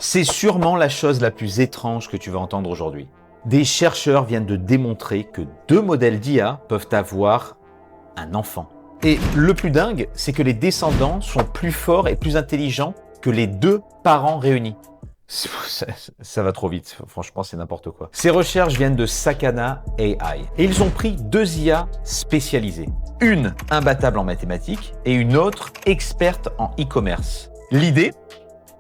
C'est sûrement la chose la plus étrange que tu vas entendre aujourd'hui. Des chercheurs viennent de démontrer que deux modèles d'IA peuvent avoir un enfant. Et le plus dingue, c'est que les descendants sont plus forts et plus intelligents que les deux parents réunis. Ça va trop vite, franchement c'est n'importe quoi. Ces recherches viennent de Sakana AI et ils ont pris deux IA spécialisées. Une imbattable en mathématiques et une autre experte en e-commerce. L'idée,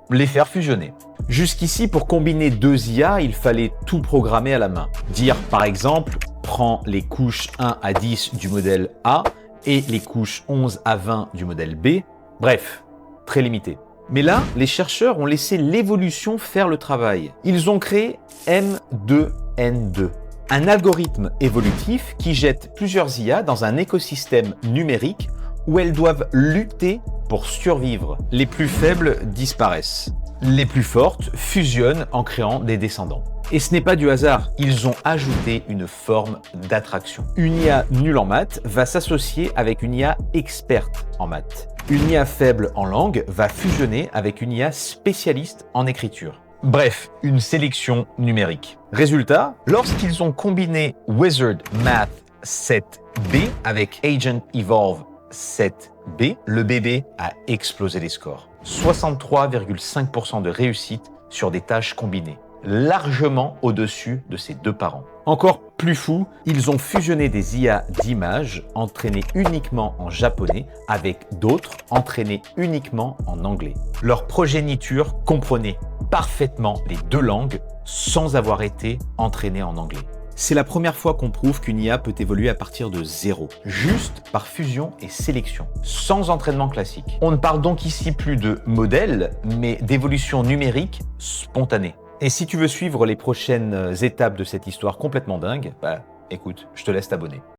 les faire fusionner. Jusqu'ici, pour combiner deux IA, il fallait tout programmer à la main. Dire par exemple, prends les couches 1 à 10 du modèle A et les couches 11 à 20 du modèle B. Bref, très limité. Mais là, les chercheurs ont laissé l'évolution faire le travail. Ils ont créé M2N2, un algorithme évolutif qui jette plusieurs IA dans un écosystème numérique où elles doivent lutter pour survivre. Les plus faibles disparaissent. Les plus fortes fusionnent en créant des descendants. Et ce n'est pas du hasard, ils ont ajouté une forme d'attraction. Une IA nulle en maths va s'associer avec une IA experte en maths. Une IA faible en langue va fusionner avec une IA spécialiste en écriture. Bref, une sélection numérique. Résultat, lorsqu'ils ont combiné Wizard Math 7B avec Agent Evolve 7B, le bébé a explosé les scores. 63,5% de réussite sur des tâches combinées, largement au-dessus de ses deux parents. Encore plus fou, ils ont fusionné des IA d'images entraînées uniquement en japonais avec d'autres entraînées uniquement en anglais. Leur progéniture comprenait parfaitement les deux langues sans avoir été entraînée en anglais. C'est la première fois qu'on prouve qu'une IA peut évoluer à partir de zéro, juste par fusion et sélection, sans entraînement classique. On ne parle donc ici plus de modèle, mais d'évolution numérique spontanée. Et si tu veux suivre les prochaines étapes de cette histoire complètement dingue, écoute, je te laisse t'abonner.